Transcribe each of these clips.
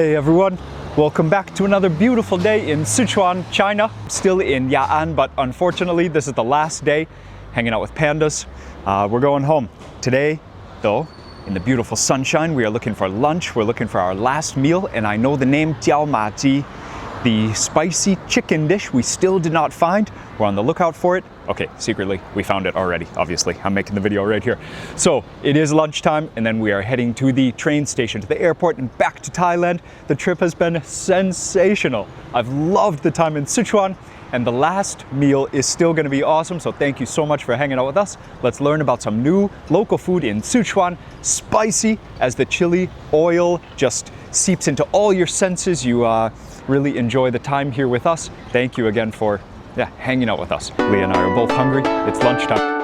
Hey everyone, welcome back to another beautiful day in Sichuan, China. Still in Ya'an, but unfortunately this is the last day hanging out with pandas. We're going home. Today, though, in the beautiful sunshine, we are looking for lunch. We're looking for our last meal, and I know the name Jiaomaji, the spicy chicken dish we still did not find. We're on the lookout for it. Okay, secretly, we found it already, obviously. I'm making the video right here. So it is lunchtime, and then we are heading to the train station, to the airport, and back to Thailand. The trip has been sensational. I've loved the time in Sichuan, and the last meal is still gonna be awesome, so thank you so much for hanging out with us. Let's learn about some new local food in Sichuan, spicy as the chili oil just seeps into all your senses. You really enjoy the time here with us. Thank you again for hanging out with us. Leah and I are both hungry. It's lunchtime.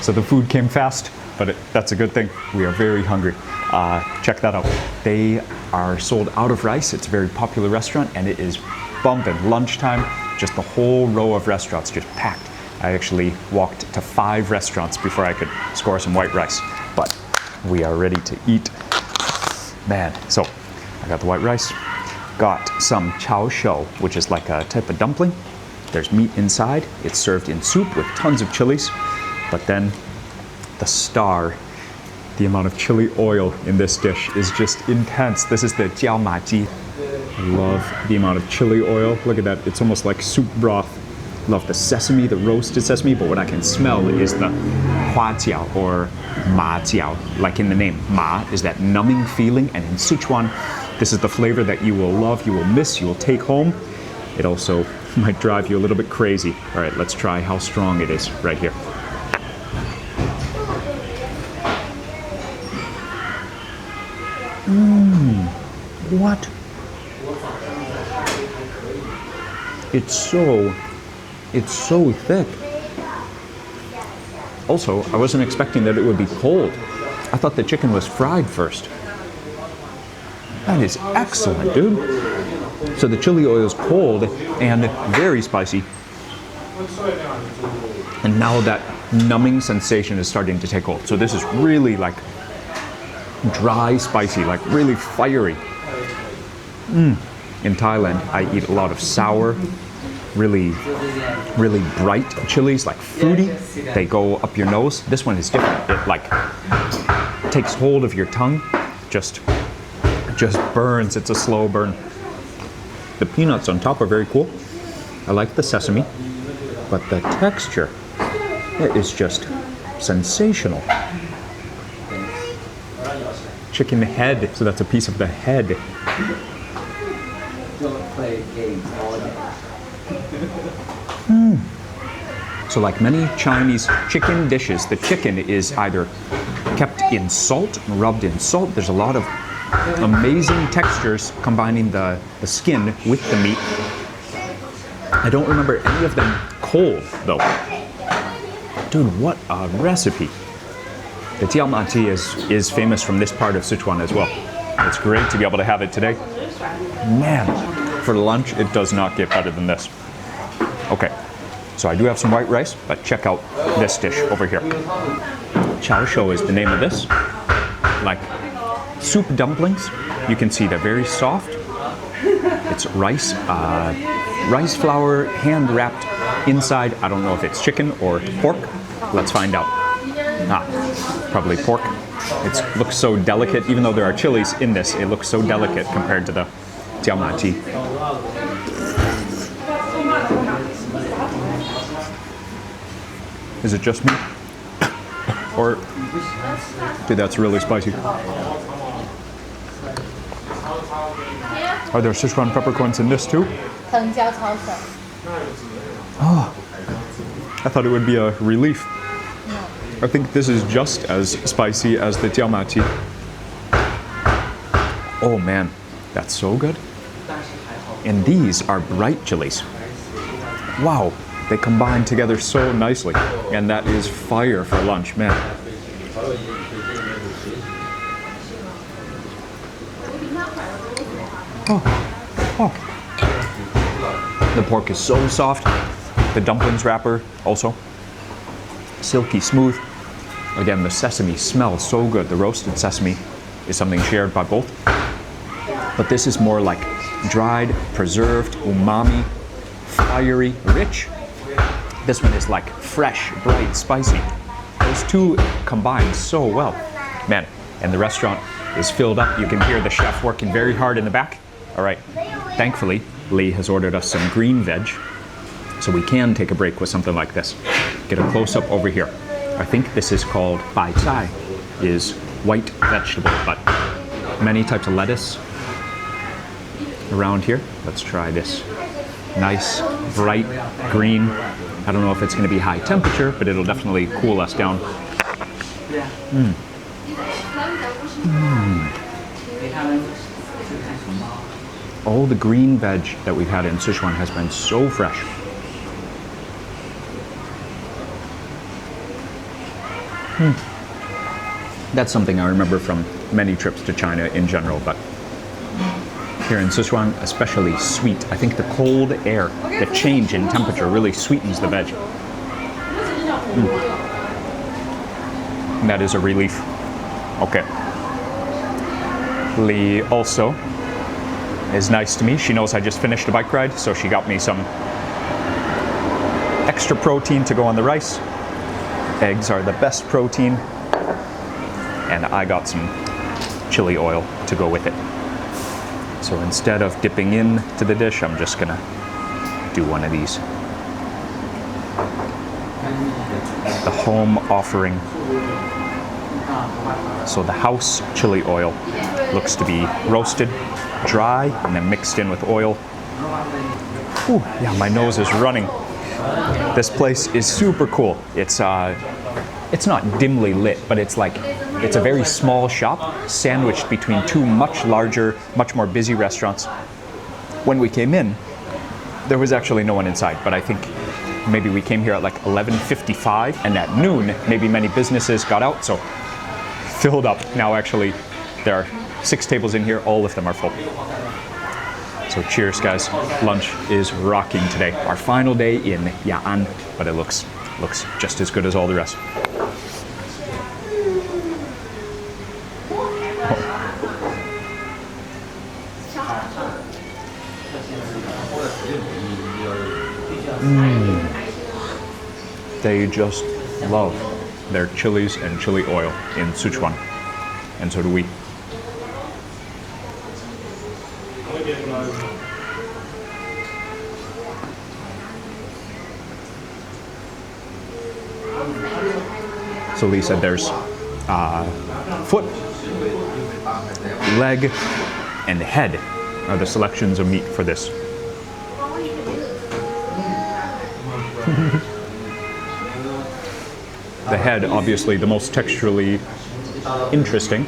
'So the food came fast, but that's a good thing. We are very hungry. Check that out. They are sold out of rice. It's a very popular restaurant, and it is bumping. Lunchtime, just the whole row of restaurants just packed. I actually walked to 5 restaurants before I could score some white rice, but we are ready to eat. Man, so I got the white rice, got some chow shou, which is like a type of dumpling. There's meat inside. It's served in soup with tons of chilies. But then the star, the amount of chili oil in this dish is just intense. This is the Jiaomaji. Love the amount of chili oil. Look at that, it's almost like soup broth. Love the sesame, the roasted sesame, but what I can smell is the hua jiao or ma jiao, like in the name. Ma is that numbing feeling, and in Sichuan, this is the flavor that you will love, you will miss, you will take home. It also might drive you a little bit crazy. All right, let's try how strong it is right here. What? It's so thick. Also, I wasn't expecting that it would be cold. I thought the chicken was fried first. That is excellent, dude. So the chili oil is cold and very spicy. And now that numbing sensation is starting to take hold. So this is really like dry spicy, like really fiery. In Thailand, I eat a lot of sour, really bright chilies, like fruity. They go up your nose. This one is different. It like takes hold of your tongue, just burns. It's a slow burn. The peanuts on top are very cool. I like the sesame, but the texture, it is just sensational. Chicken head, so that's a piece of the head. So like many Chinese chicken dishes, the chicken is either kept in salt, rubbed in salt. There's a lot of amazing textures combining the skin with the meat. I don't remember any of them cold though. Dude, what a recipe. The Jiaomaji is famous from this part of Sichuan as well. It's great to be able to have it today. Man, for lunch, it does not get better than this. Okay, so I do have some white rice, but check out this dish over here. Chow shou is the name of this. Like soup dumplings. You can see they're very soft. It's rice, rice flour, hand wrapped inside. I don't know if it's chicken or pork. Let's find out. Probably pork. It looks so delicate, even though there are chilies in this, it looks so delicate compared to the Jiaomaji. Is it just me? Or, dude, that's really spicy. Are there Sichuan peppercorns in this too? Oh, I thought it would be a relief. I think this is just as spicy as the Jiaomaji. Oh man, that's so good. And these are bright chilies. Wow, they combine together so nicely. And that is fire for lunch, man. Oh. The pork is so soft. The dumplings wrapper also silky smooth. Again, the sesame smells so good. The roasted sesame is something shared by both. But this is more like dried, preserved, umami, fiery, rich. This one is like fresh, bright, spicy. Those two combine so well. Man, and the restaurant is filled up. You can hear the chef working very hard in the back. All right, thankfully, Lee has ordered us some green veg, so we can take a break with something like this. Get a close-up over here. I think this is called bai cai, is white vegetable, but many types of lettuce around here. Let's try this. Nice, bright green. I don't know if it's going to be high temperature, but it'll definitely cool us down. All the green veg that we've had in Sichuan has been so fresh. That's something I remember from many trips to China in general, but here in Sichuan, especially sweet. I think the cold air, the change in temperature really sweetens the veg. And that is a relief. Okay. Lee also is nice to me. She knows I just finished a bike ride, so she got me some extra protein to go on the rice. Eggs are the best protein. And I got some chili oil to go with it. So instead of dipping into the dish, I'm just gonna do one of these. The home offering. So the house chili oil looks to be roasted, dry, and then mixed in with oil. Whew, yeah, my nose is running. This place is super cool. It's not dimly lit, but it's a very small shop sandwiched between two much larger, much more busy restaurants. When we came in, there was actually no one inside, but I think maybe we came here at like 11:55, and at noon, maybe many businesses got out, so filled up. Now actually, there are 6 tables in here, all of them are full. So cheers, guys. Lunch is rocking today. Our final day in Ya'an, but it looks just as good as all the rest. They just love their chilies and chili oil in Sichuan, and so do we. So Lee said there's foot, leg, and head are the selections of meat for this. The head, obviously the most texturally interesting,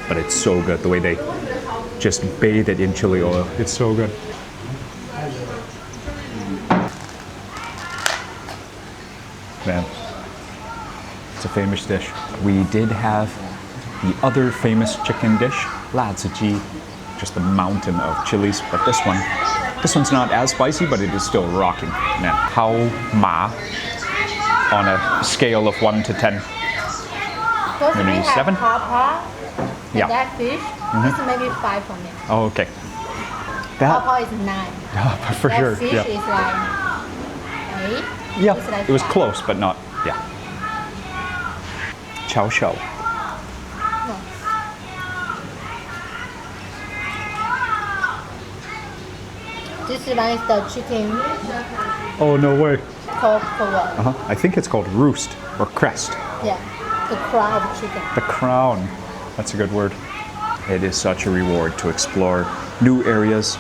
but it's so good the way they just bathe it in chili oil. It's so good. Man, it's a famous dish. We did have the other famous chicken dish, la zi, just a mountain of chilies, but this one's not as spicy, but it is still rocking. Man, how ma on a scale of 1 to 10? Maybe 7? Yeah. That fish, it's maybe 5 for me. Oh, okay. That Papa is 9. for That sure. fish Yeah. is like 8. Yeah. It's like It was 5. close, but not. Yeah. Chow shou. No. This one is the chicken Oh, no way. called for what? I think it's called roost or crest. Yeah, the crown of chicken. The crown. That's a good word. It is such a reward to explore new areas,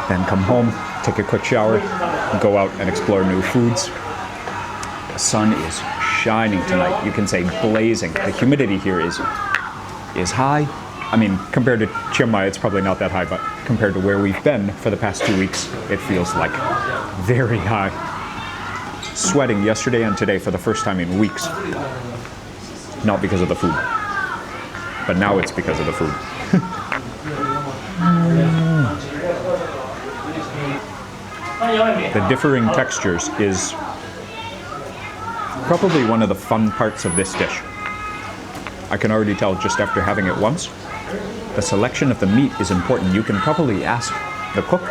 then come home, take a quick shower, and go out and explore new foods. The sun is shining tonight. You can say blazing. The humidity here is high. I mean, compared to Chiang Mai, it's probably not that high, but compared to where we've been for the past 2 weeks, it feels like very high. Sweating yesterday and today for the first time in weeks. Not because of the food, but now it's because of the food. The differing textures is probably one of the fun parts of this dish. I can already tell just after having it once. The selection of the meat is important. You can probably ask the cook,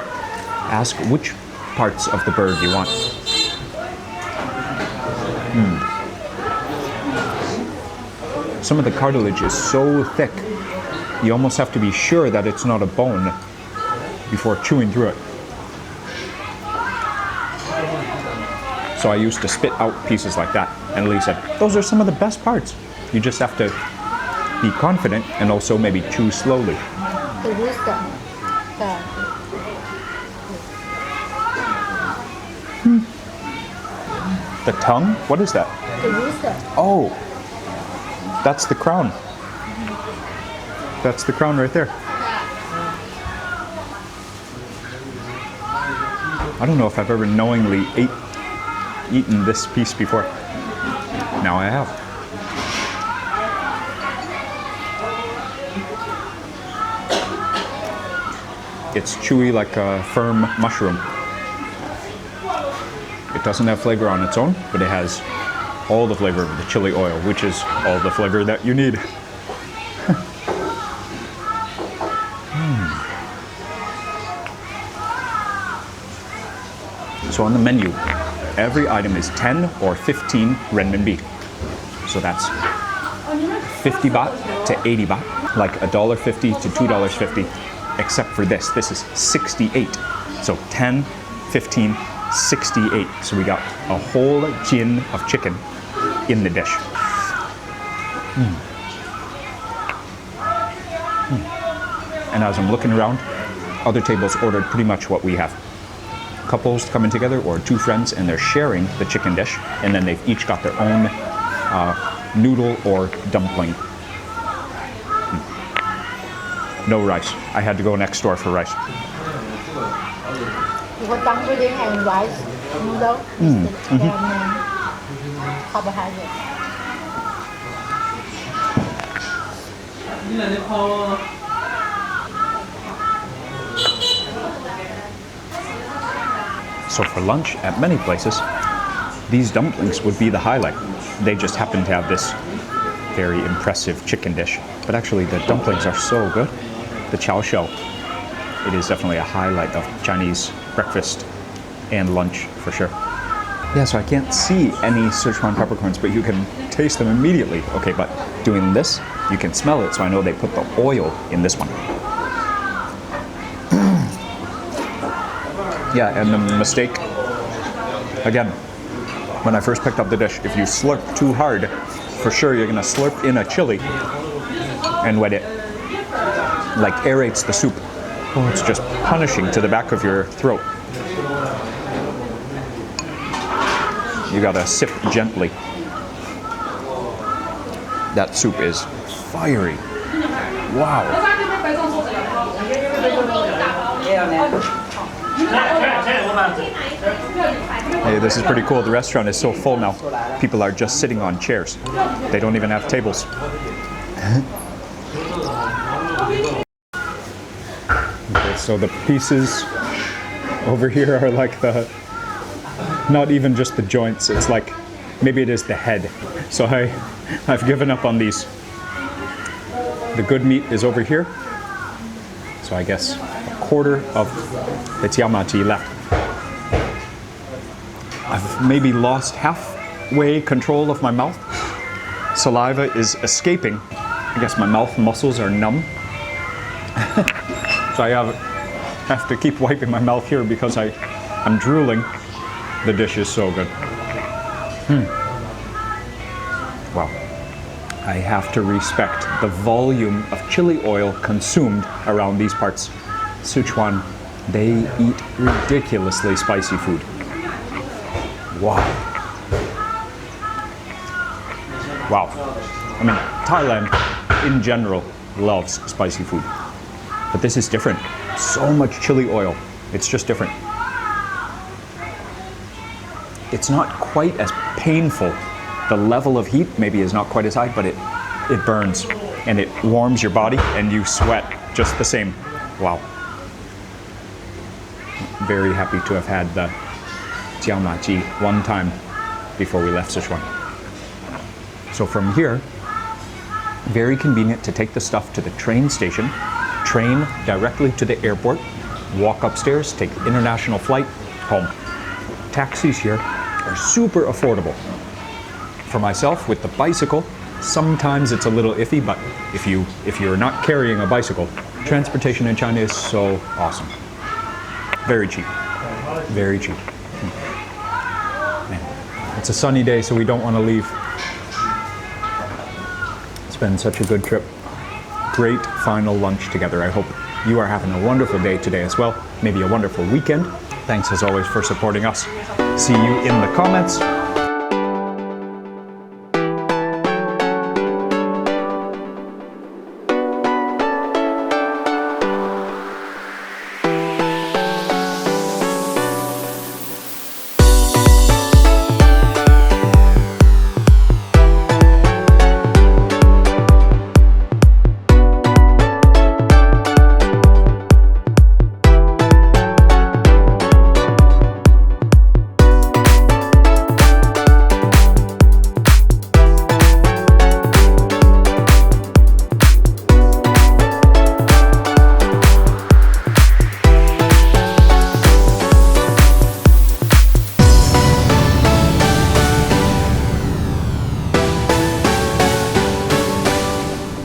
ask which parts of the bird you want. Some of the cartilage is so thick, you almost have to be sure that it's not a bone before chewing through it. So I used to spit out pieces like that, and Lee said, those are some of the best parts. You just have to be confident and also maybe chew slowly. The rooster. The tongue? What is that? The rooster. Oh, that's the crown. That's the crown right there. I don't know if I've ever knowingly eaten this piece before. Now I have. It's chewy like a firm mushroom. It doesn't have flavor on its own, but it has all the flavor of the chili oil, which is all the flavor that you need. So on the menu, every item is 10 or 15 renminbi. So that's 50 baht to 80 baht, like $1.50 to $2.50, except for this. This is 68. So 10, 15, 68. So we got a whole jin of chicken in the dish. And as I'm looking around, other tables ordered pretty much what we have. Couples coming together or two friends, and they're sharing the chicken dish, and then they've each got their own noodle or dumpling. No rice. I had to go next door for rice. You got dumpling and rice noodle. Carbohydrate. So for lunch at many places, these dumplings would be the highlight. They just happen to have this very impressive chicken dish. But actually the dumplings are so good. The chow shell, it is definitely a highlight of Chinese breakfast and lunch for sure. Yeah, so I can't see any Sichuan peppercorns, but you can taste them immediately. Okay, but doing this, you can smell it, so I know they put the oil in this one. Yeah, and the mistake, again, when I first picked up the dish, if you slurp too hard, for sure you're gonna slurp in a chili, and when it like aerates the soup, oh, it's just punishing to the back of your throat. You gotta sip gently. That soup is fiery. Wow. Hey, this is pretty cool. The restaurant is so full now. People are just sitting on chairs. They don't even have tables. Okay, so the pieces over here are like the, not even just the joints, it's like, maybe it is the head. So I've given up on these. The good meat is over here. So I guess a quarter of the Jiaomaji left. I've maybe lost halfway control of my mouth. Saliva is escaping. I guess my mouth muscles are numb. So I have have to keep wiping my mouth here because I'm drooling. The dish is so good. Wow. I have to respect the volume of chili oil consumed around these parts. Sichuan, they eat ridiculously spicy food. Wow. Wow. I mean, Thailand in general loves spicy food. But this is different. So much chili oil. It's just different. It's not quite as painful. The level of heat maybe is not quite as high, but it burns and it warms your body and you sweat just the same. Wow. Very happy to have had the Jiaomaji one time before we left Sichuan. So from here, very convenient to take the stuff to the train station, train directly to the airport, walk upstairs, take international flight, home. Taxis here are super affordable. For myself, with the bicycle, sometimes it's a little iffy, but if you're not carrying a bicycle, transportation in China is so awesome. Very cheap. Very cheap. Man, it's a sunny day, so we don't want to leave. It's been such a good trip. Great final lunch together. I hope you are having a wonderful day today as well. Maybe a wonderful weekend. Thanks as always for supporting us. See you in the comments.